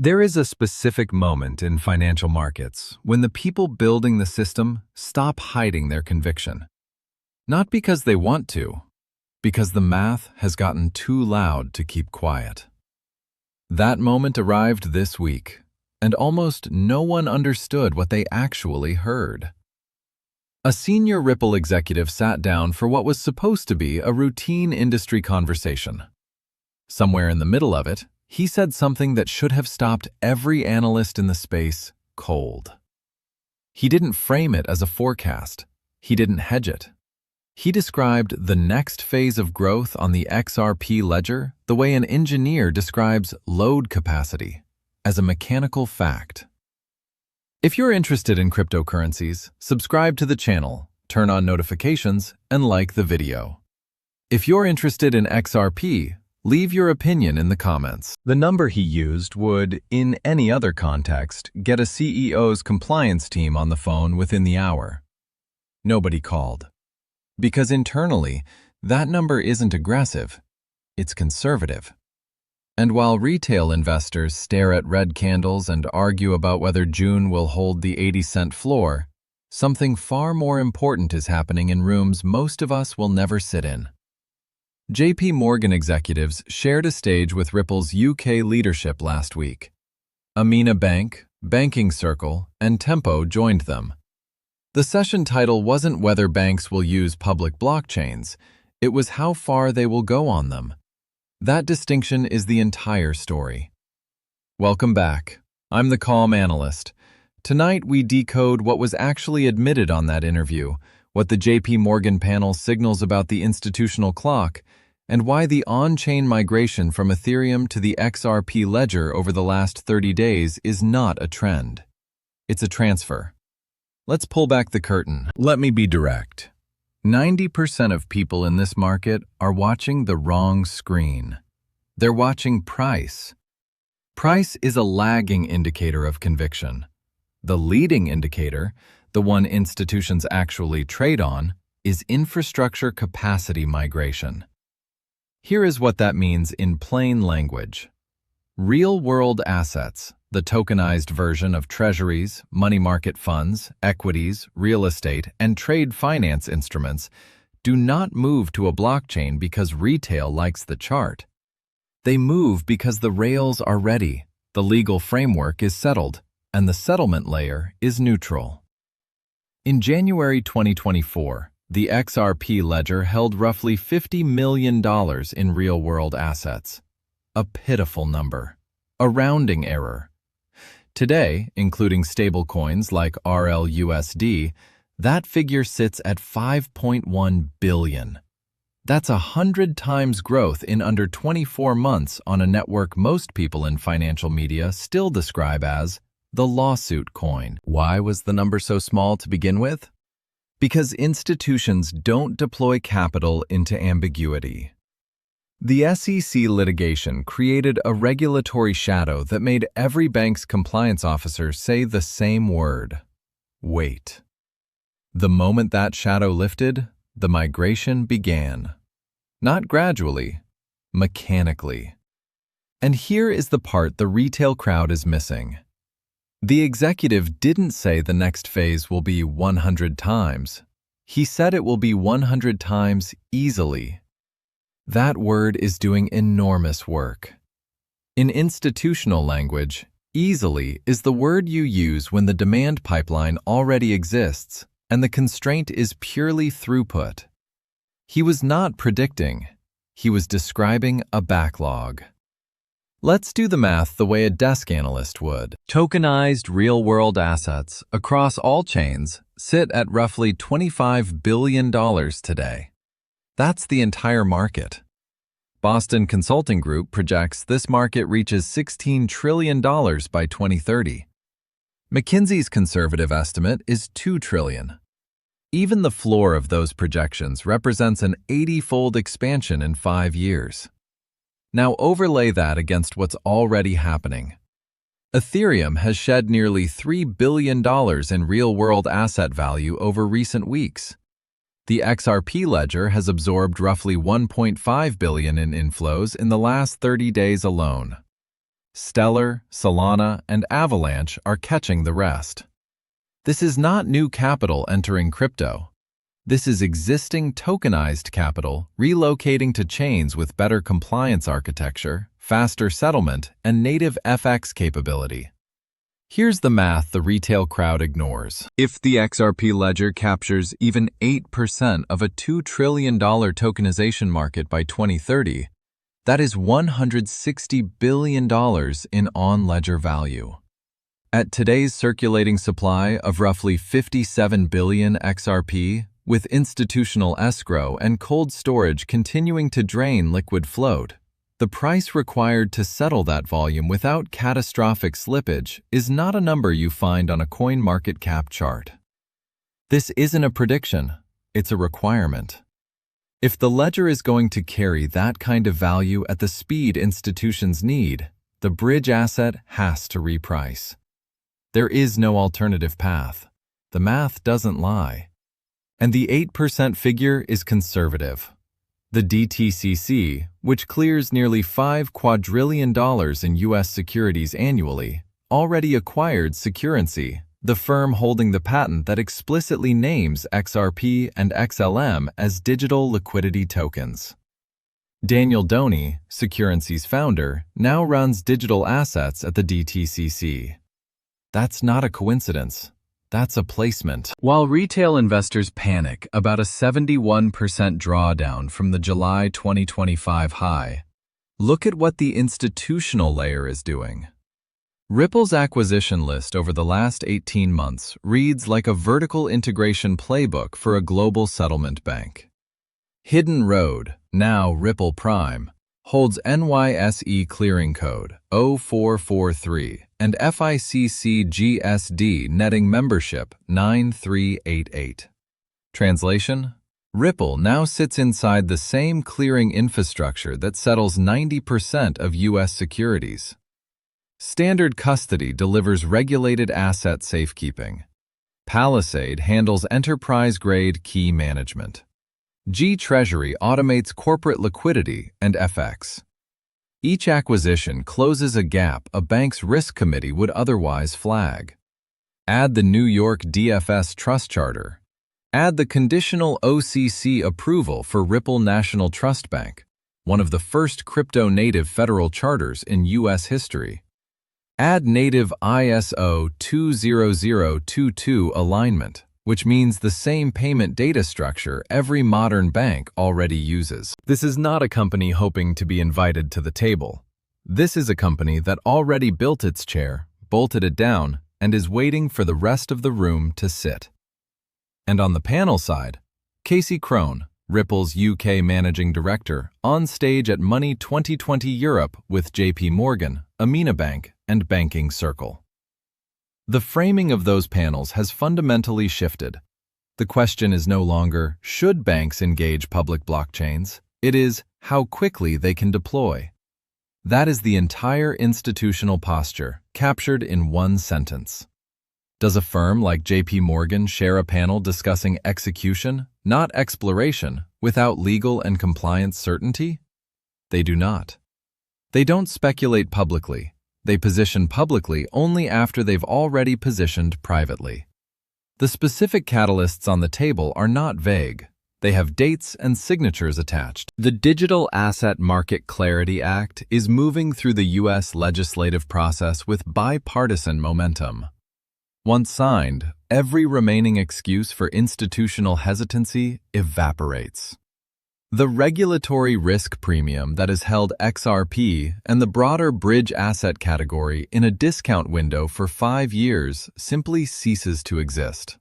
There is a specific moment in financial markets when the people building the system stop hiding their conviction. Not because they want to, because the math has gotten too loud to keep quiet. That moment arrived this week, and almost no one understood what they actually heard. A senior Ripple executive sat down for what was supposed to be a routine industry conversation. Somewhere in the middle of it, he said something that should have stopped every analyst in the space cold. He didn't frame it as a forecast. He didn't hedge it. He described the next phase of growth on the XRP Ledger the way an engineer describes load capacity, as a mechanical fact. If you're interested in cryptocurrencies, subscribe to the channel, turn on notifications, and like the video. If you're interested in XRP, leave your opinion in the comments. The number he used would, in any other context, get a CEO's compliance team on the phone within the hour. Nobody called. Because internally, that number isn't aggressive, it's conservative. And while retail investors stare at red candles and argue about whether June will hold the 80-cent floor, something far more important is happening in rooms most of us will never sit in. JP Morgan executives shared a stage with Ripple's UK leadership last week. Amina Bank, Banking Circle, and Tempo joined them. The session title wasn't whether banks will use public blockchains, it was how far they will go on them. That distinction is the entire story. Welcome back. I'm the Calm Analyst. Tonight we decode what was actually admitted on that interview, what the JP Morgan panel signals about the institutional clock, and why the on-chain migration from Ethereum to the XRP Ledger over the last 30 days is not a trend. It's a transfer. Let's pull back the curtain. Let me be direct. 90% of people in this market are watching the wrong screen. They're watching price. Price is a lagging indicator of conviction. The leading indicator, the one institutions actually trade on, is infrastructure capacity migration. Here is what that means in plain language. Real-world assets, the tokenized version of treasuries, money market funds, equities, real estate, and trade finance instruments, do not move to a blockchain because retail likes the chart. They move because the rails are ready, the legal framework is settled, and the settlement layer is neutral. In January 2024, the XRP Ledger held roughly $50 million in real-world assets. A pitiful number. A rounding error. Today, including stablecoins like RLUSD, that figure sits at $5.1 billion. That's 100 times growth in under 24 months on a network most people in financial media still describe as the lawsuit coin. Why was the number so small to begin with? Because institutions don't deploy capital into ambiguity. The SEC litigation created a regulatory shadow that made every bank's compliance officer say the same word: wait. The moment that shadow lifted, the migration began. Not gradually, mechanically. And here is the part the retail crowd is missing. The executive didn't say the next phase will be 100 times. He said it will be 100 times easily. That word is doing enormous work. In institutional language, easily is the word you use when the demand pipeline already exists and the constraint is purely throughput. He was not predicting. He was describing a backlog. Let's do the math the way a desk analyst would. Tokenized real-world assets across all chains sit at roughly $25 billion today. That's the entire market. Boston Consulting Group projects this market reaches $16 trillion by 2030. McKinsey's conservative estimate is $2 trillion. Even the floor of those projections represents an 80-fold expansion in 5 years. Now overlay that against what's already happening. Ethereum has shed nearly $3 billion in real-world asset value over recent weeks. The XRP Ledger has absorbed roughly $1.5 billion in inflows in the last 30 days alone. Stellar, Solana, and Avalanche are catching the rest. This is not new capital entering crypto. This is existing tokenized capital relocating to chains with better compliance architecture, faster settlement, and native FX capability. Here's the math the retail crowd ignores. If the XRP Ledger captures even 8% of a $2 trillion tokenization market by 2030, that is $160 billion in on-ledger value. At today's circulating supply of roughly 57 billion XRP, with institutional escrow and cold storage continuing to drain liquid float, the price required to settle that volume without catastrophic slippage is not a number you find on a CoinMarketCap chart. This isn't a prediction, it's a requirement. If the ledger is going to carry that kind of value at the speed institutions need, the bridge asset has to reprice. There is no alternative path. The math doesn't lie. And the 8% figure is conservative. The DTCC, which clears nearly $5 quadrillion in U.S. securities annually, already acquired Securency, the firm holding the patent that explicitly names XRP and XLM as digital liquidity tokens. Daniel Doney, Securency's founder, now runs digital assets at the DTCC. That's not a coincidence. That's a placement. While retail investors panic about a 71% drawdown from the July 2025 high, look at what the institutional layer is doing. Ripple's acquisition list over the last 18 months reads like a vertical integration playbook for a global settlement bank. Hidden Road, now Ripple Prime, holds NYSE clearing code 0443 and FICC GSD netting membership 9388. Translation: Ripple now sits inside the same clearing infrastructure that settles 90% of U.S. securities. Standard Custody delivers regulated asset safekeeping. Palisade handles enterprise-grade key management. G-Treasury automates corporate liquidity and FX. Each acquisition closes a gap a bank's risk committee would otherwise flag. Add the New York DFS Trust Charter. Add the conditional OCC approval for Ripple National Trust Bank, one of the first crypto-native federal charters in U.S. history. Add native ISO 20022 alignment, which means the same payment data structure every modern bank already uses. This is not a company hoping to be invited to the table. This is a company that already built its chair, bolted it down, and is waiting for the rest of the room to sit. And on the panel side, Casey Crone, Ripple's UK Managing Director, on stage at Money 2020 Europe with JP Morgan, Amina Bank, and Banking Circle. The framing of those panels has fundamentally shifted. The question is no longer, should banks engage public blockchains? It is, how quickly they can deploy. That is the entire institutional posture, captured in one sentence. Does a firm like JP Morgan share a panel discussing execution, not exploration, without legal and compliance certainty? They do not. They don't speculate publicly. They position publicly only after they've already positioned privately. The specific catalysts on the table are not vague. They have dates and signatures attached. The Digital Asset Market Clarity Act is moving through the U.S. legislative process with bipartisan momentum. Once signed, every remaining excuse for institutional hesitancy evaporates. The regulatory risk premium that has held XRP and the broader bridge asset category in a discount window for 5 years simply ceases to exist.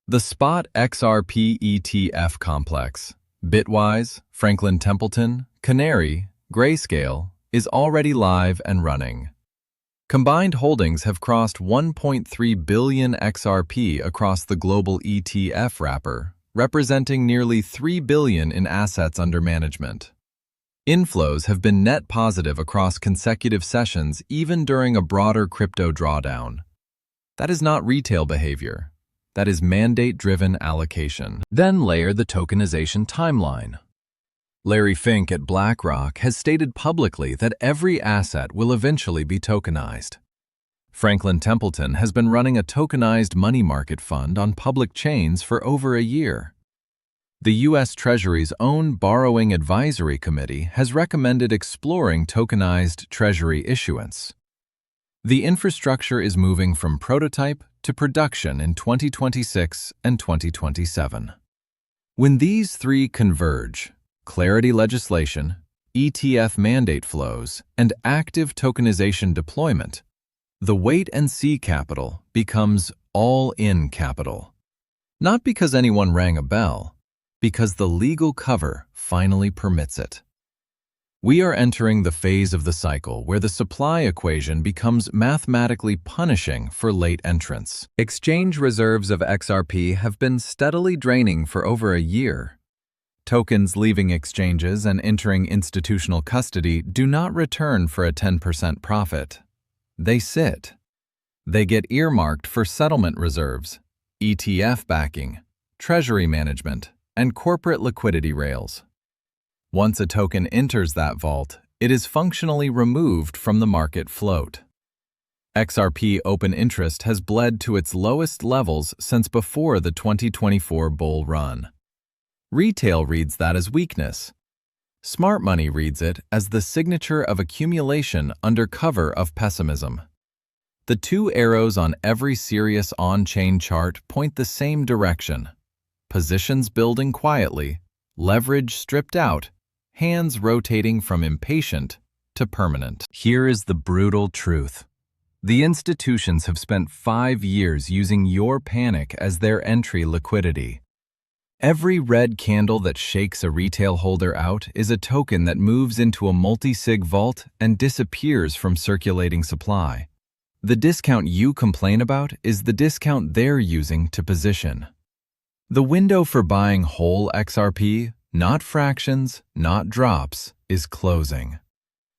The spot XRP ETF complex, Bitwise, Franklin Templeton, Canary, Grayscale, is already live and running. Combined holdings have crossed 1.3 billion XRP across the global ETF wrapper, representing nearly $3 billion in assets under management. Inflows have been net positive across consecutive sessions even during a broader crypto drawdown. That is not retail behavior. That is mandate-driven allocation. Then layer the tokenization timeline. Larry Fink at BlackRock has stated publicly that every asset will eventually be tokenized. Franklin Templeton has been running a tokenized money market fund on public chains for over a year. The U.S. Treasury's own Borrowing Advisory Committee has recommended exploring tokenized Treasury issuance. The infrastructure is moving from prototype to production in 2026 and 2027. When these three converge, clarity legislation, ETF mandate flows, and active tokenization deployment, the wait-and-see capital becomes all-in capital. Not because anyone rang a bell, because the legal cover finally permits it. We are entering the phase of the cycle where the supply equation becomes mathematically punishing for late entrants. Exchange reserves of XRP have been steadily draining for over a year. Tokens leaving exchanges and entering institutional custody do not return for a 10% profit. They sit. They get earmarked for settlement reserves, ETF backing, treasury management, and corporate liquidity rails. Once a token enters that vault, it is functionally removed from the market float. XRP open interest has bled to its lowest levels since before the 2024 bull run. Retail reads that as weakness. Smart money reads it as the signature of accumulation under cover of pessimism. The two arrows on every serious on-chain chart point the same direction. Positions building quietly, leverage stripped out, hands rotating from impatient to permanent. Here is the brutal truth. The institutions have spent 5 years using your panic as their entry liquidity. Every red candle that shakes a retail holder out is a token that moves into a multi-sig vault and disappears from circulating supply. The discount you complain about is the discount they're using to position. The window for buying whole XRP, not fractions, not drops, is closing.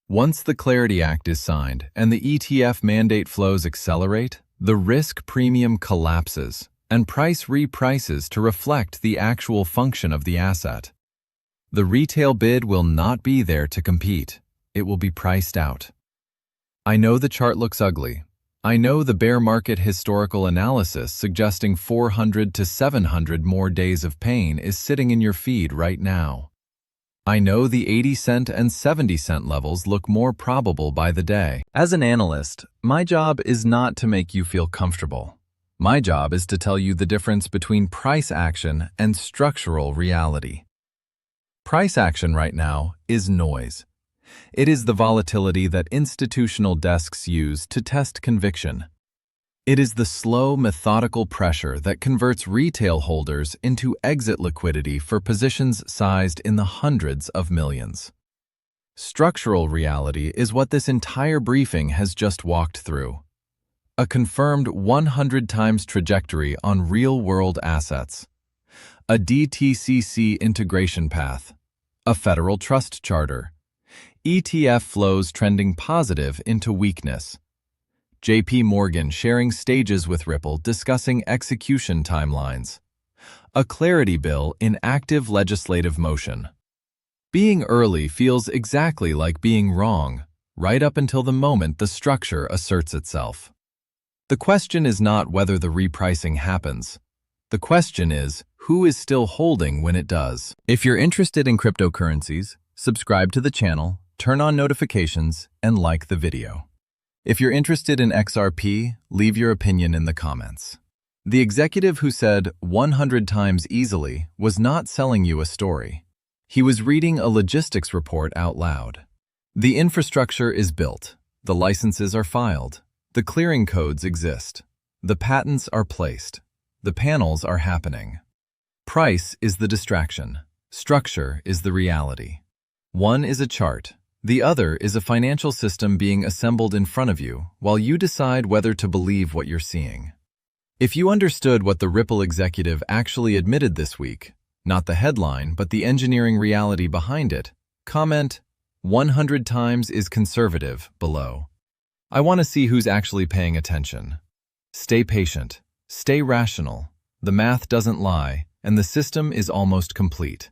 Once the Clarity Act is signed and the ETF mandate flows accelerate, the risk premium collapses and price reprices to reflect the actual function of the asset. The retail bid will not be there to compete. It will be priced out. I know the chart looks ugly. I know the bear market historical analysis suggesting 400 to 700 more days of pain is sitting in your feed right now. I know the 80-cent and 70-cent levels look more probable by the day. As an analyst, my job is not to make you feel comfortable. My job is to tell you the difference between price action and structural reality. Price action right now is noise. It is the volatility that institutional desks use to test conviction. It is the slow, methodical pressure that converts retail holders into exit liquidity for positions sized in the hundreds of millions. Structural reality is what this entire briefing has just walked through. A confirmed 100 times trajectory on real-world assets. A DTCC integration path. A federal trust charter. ETF flows trending positive into weakness. JP Morgan sharing stages with Ripple discussing execution timelines. A clarity bill in active legislative motion. Being early feels exactly like being wrong, right up until the moment the structure asserts itself. The question is not whether the repricing happens. The question is, who is still holding when it does? If you're interested in cryptocurrencies, subscribe to the channel, turn on notifications, and like the video. If you're interested in XRP, leave your opinion in the comments. The executive who said 100 times easily was not selling you a story. He was reading a logistics report out loud. The infrastructure is built. The licenses are filed. The clearing codes exist. The patents are placed. The panels are happening. Price is the distraction. Structure is the reality. One is a chart. The other is a financial system being assembled in front of you while you decide whether to believe what you're seeing. If you understood what the Ripple executive actually admitted this week, not the headline but the engineering reality behind it, comment 100 times is conservative below. I want to see who's actually paying attention. Stay patient. Stay rational. The math doesn't lie, and the system is almost complete.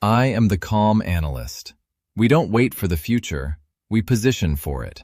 I am the calm analyst. We don't wait for the future, we position for it.